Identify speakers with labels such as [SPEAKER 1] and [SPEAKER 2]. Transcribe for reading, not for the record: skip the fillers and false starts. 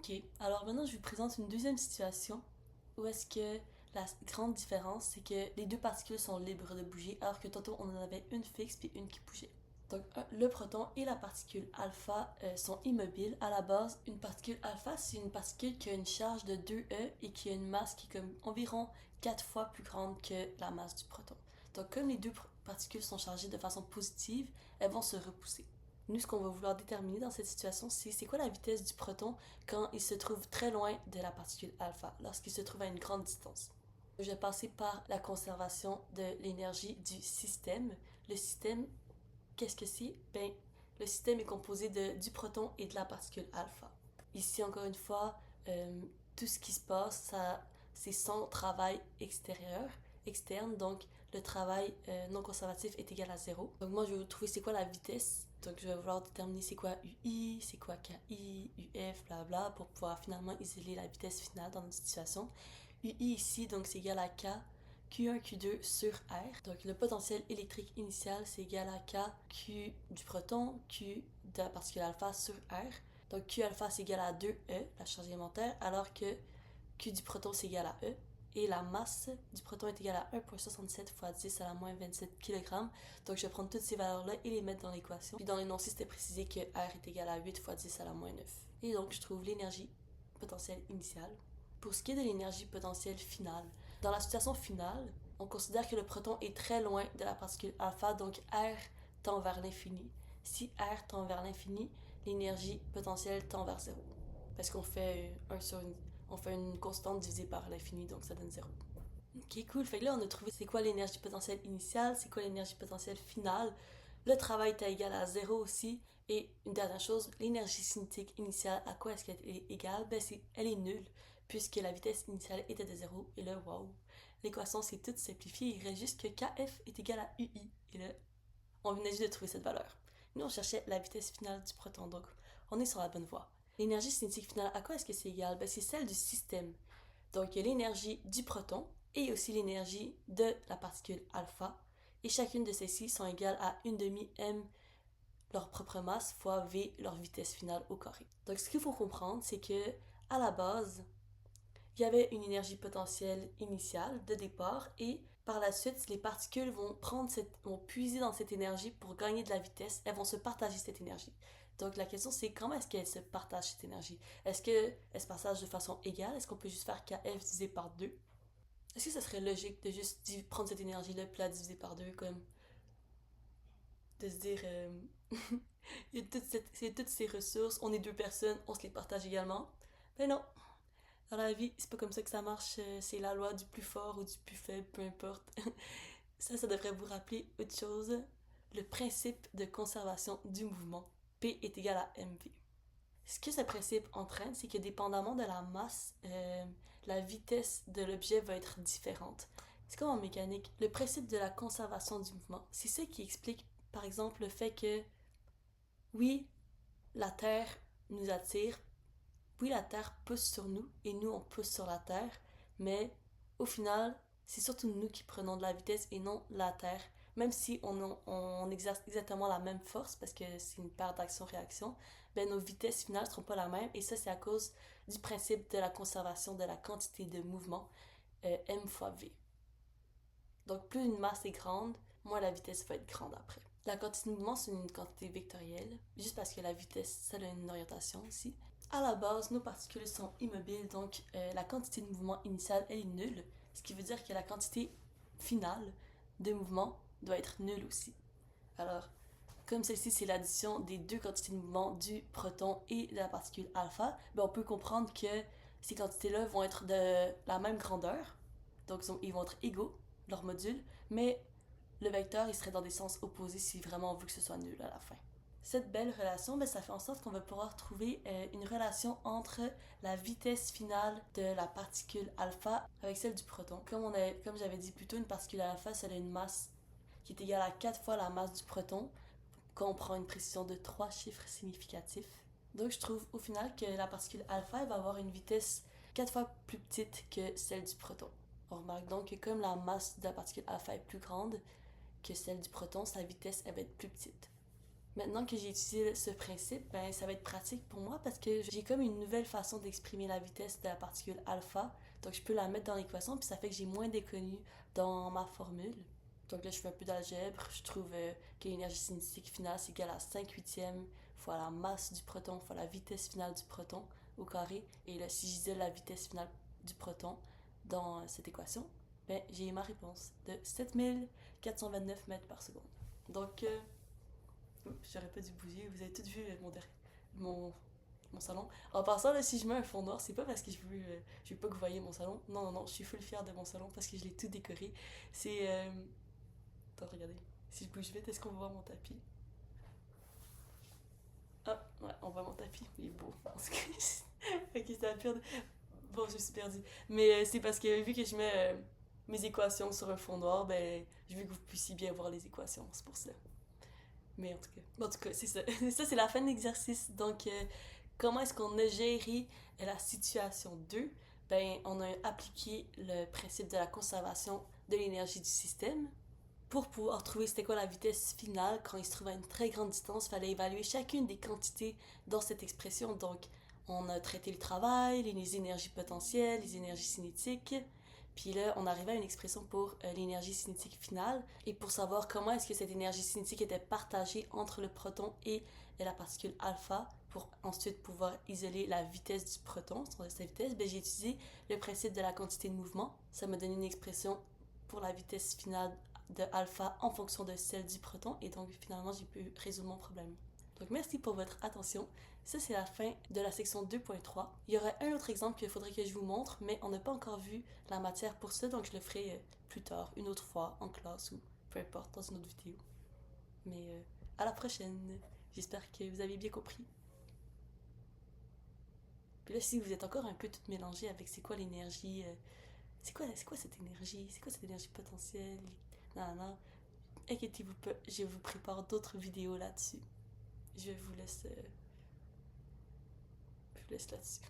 [SPEAKER 1] Ok, alors maintenant je vous présente une deuxième situation où est-ce que la grande différence, c'est que les deux particules sont libres de bouger, alors que tantôt on en avait une fixe puis une qui bougeait. Donc le proton et la particule alpha sont immobiles. À la base, une particule alpha, c'est une particule qui a une charge de 2e et qui a une masse qui est comme environ 4 fois plus grande que la masse du proton. Donc comme les deux particules sont chargées de façon positive, elles vont se repousser. Nous, ce qu'on va vouloir déterminer dans cette situation, c'est quoi la vitesse du proton quand il se trouve très loin de la particule alpha, lorsqu'il se trouve à une grande distance. Je vais passer par la conservation de l'énergie du système. Le système, qu'est-ce que c'est? Ben, le système est composé du proton et de la particule alpha. Ici, encore une fois, tout ce qui se passe, c'est sans travail externe, donc le travail non conservatif est égal à 0. Donc moi, je vais trouver c'est quoi la vitesse. Donc je vais vouloir déterminer c'est quoi UI, c'est quoi KI, UF, blabla, pour pouvoir finalement isoler la vitesse finale dans notre situation. UI ici, donc c'est égal à K, Q1, Q2 sur R. Donc le potentiel électrique initial, c'est égal à K, Q du proton, Q de la particule alpha sur R. Donc Q alpha, c'est égal à 2E, la charge élémentaire, alors que Q du proton, c'est égal à E. Et la masse du proton est égale à 1,67 fois 10 à la moins 27 kg. Donc je vais prendre toutes ces valeurs-là et les mettre dans l'équation. Puis dans l'énoncé, c'était précisé que R est égal à 8 fois 10 à la moins 9. Et donc je trouve l'énergie potentielle initiale. Pour ce qui est de l'énergie potentielle finale, dans la situation finale, on considère que le proton est très loin de la particule alpha, donc R tend vers l'infini. Si R tend vers l'infini, l'énergie potentielle tend vers 0. Parce qu'on fait on fait une constante divisée par l'infini, donc ça donne 0. Ok, cool. Fait que là, on a trouvé c'est quoi l'énergie potentielle initiale, c'est quoi l'énergie potentielle finale. Le travail est égal à 0 aussi. Et une dernière chose, l'énergie cinétique initiale, à quoi est-ce qu'elle est égale? Ben, elle est nulle, puisque la vitesse initiale était de 0. Et là, wow, l'équation s'est toute simplifiée. Il reste juste que KF est égal à UI. Et là, on venait juste de trouver cette valeur. Nous, on cherchait la vitesse finale du proton, donc on est sur la bonne voie. L'énergie cinétique finale, à quoi est-ce que c'est égal? Ben, c'est celle du système. Donc, il y a l'énergie du proton et aussi l'énergie de la particule alpha. Et chacune de celles-ci sont égales à 1 demi m leur propre masse fois v leur vitesse finale au carré. Donc, ce qu'il faut comprendre, c'est que à la base, il y avait une énergie potentielle initiale de départ et par la suite, les particules vont puiser dans cette énergie pour gagner de la vitesse. Elles vont se partager cette énergie. Donc la question c'est comment est-ce qu'elles se partagent cette énergie? Est-ce qu'elles se partagent de façon égale? Est-ce qu'on peut juste faire KF divisé par 2? Est-ce que ça serait logique de juste prendre cette énergie-là et la diviser par 2 comme de se dire il y a toutes ces ressources, on est deux personnes, on se les partage également? Ben non, dans la vie, c'est pas comme ça que ça marche. C'est la loi du plus fort ou du plus faible, peu importe. Ça devrait vous rappeler autre chose. Le principe de conservation du mouvement. P est égal à mv. Ce que ce principe entraîne, c'est que dépendamment de la masse, la vitesse de l'objet va être différente. C'est comme en mécanique. Le principe de la conservation du mouvement, c'est ça qui explique, par exemple, le fait que, oui, la Terre nous attire, oui, la Terre pousse sur nous et nous, on pousse sur la Terre, mais au final, c'est surtout nous qui prenons de la vitesse et non la Terre. Même si on exerce exactement la même force, parce que c'est une paire d'action-réaction, ben nos vitesses finales ne seront pas la même. Et ça, c'est à cause du principe de la conservation de la quantité de mouvement, m fois v. Donc, plus une masse est grande, moins la vitesse va être grande après. La quantité de mouvement, c'est une quantité vectorielle, juste parce que la vitesse, ça a une orientation aussi. À la base, nos particules sont immobiles, donc la quantité de mouvement initiale, elle est nulle, ce qui veut dire que la quantité finale de mouvement doit être nulle aussi. Alors, comme celle-ci, c'est l'addition des deux quantités de mouvement du proton et de la particule alpha, ben on peut comprendre que ces quantités-là vont être de la même grandeur, donc ils vont être égaux, leurs modules, mais le vecteur, il serait dans des sens opposés si vraiment on veut que ce soit nul à la fin. Cette belle relation, ben, ça fait en sorte qu'on va pouvoir trouver une relation entre la vitesse finale de la particule alpha avec celle du proton. Comme j'avais dit plus tôt, une particule alpha, ça a une masse qui est égale à 4 fois la masse du proton quand on prend une précision de 3 chiffres significatifs. Donc je trouve au final que la particule alpha elle va avoir une vitesse 4 fois plus petite que celle du proton. On remarque donc que comme la masse de la particule alpha est plus grande que celle du proton, sa vitesse elle va être plus petite. Maintenant que j'ai utilisé ce principe, ben ça va être pratique pour moi parce que j'ai comme une nouvelle façon d'exprimer la vitesse de la particule alpha. Donc je peux la mettre dans l'équation, puis ça fait que j'ai moins d'inconnus dans ma formule. Donc là, je fais un peu d'algèbre. Je trouve que l'énergie cinétique finale, c'est égal à 5 huitièmes fois la masse du proton fois la vitesse finale du proton au carré. Et là, si j'isole la vitesse finale du proton dans cette équation, ben j'ai ma réponse de 7429 mètres par seconde. Donc, j'aurais pas dû bouger. Vous avez tout vu mon, mon salon. En passant, là, si je mets un fond noir, c'est pas parce que je veux pas que vous voyez mon salon. Non, non, non, je suis full fière de mon salon parce que je l'ai tout décoré. C'est. Attends, regardez. Si je bouge vite, est-ce qu'on va voir mon tapis? Ah, ouais, on voit mon tapis. Il est beau. Ok, c'était la pire. Bon, je suis perdue. Mais c'est parce que vu que je mets mes équations sur un fond noir, ben, je veux que vous puissiez bien voir les équations. C'est pour ça. Mais en tout cas c'est ça. Ça, c'est la fin de l'exercice. Donc, comment est-ce qu'on a géré la situation 2? Ben, on a appliqué le principe de la conservation de l'énergie du système. Pour pouvoir trouver c'était quoi la vitesse finale quand il se trouve à une très grande distance, il fallait évaluer chacune des quantités dans cette expression. Donc, on a traité le travail, les énergies potentielles, les énergies cinétiques. Puis là, on arrivait à une expression pour l'énergie cinétique finale et pour savoir comment est-ce que cette énergie cinétique était partagée entre le proton et la particule alpha pour ensuite pouvoir isoler la vitesse du proton, sa vitesse, ben, j'ai utilisé le principe de la quantité de mouvement. Ça m'a donné une expression pour la vitesse finale de alpha en fonction de celle du proton et donc finalement j'ai pu résoudre mon problème. Donc merci pour votre attention. Ça, c'est la fin de la section 2.3. Il y aurait un autre exemple qu'il faudrait que je vous montre, mais on n'a pas encore vu la matière pour ça, donc je le ferai plus tard, une autre fois, en classe ou peu importe, dans une autre vidéo. Mais à la prochaine. J'espère que vous avez bien compris. Puis là, si vous êtes encore un peu tout mélangé avec c'est quoi l'énergie, c'est quoi cette énergie, c'est quoi cette énergie potentielle, non, non, inquiétez-vous pas, je vous prépare d'autres vidéos là-dessus. Je vous laisse là-dessus.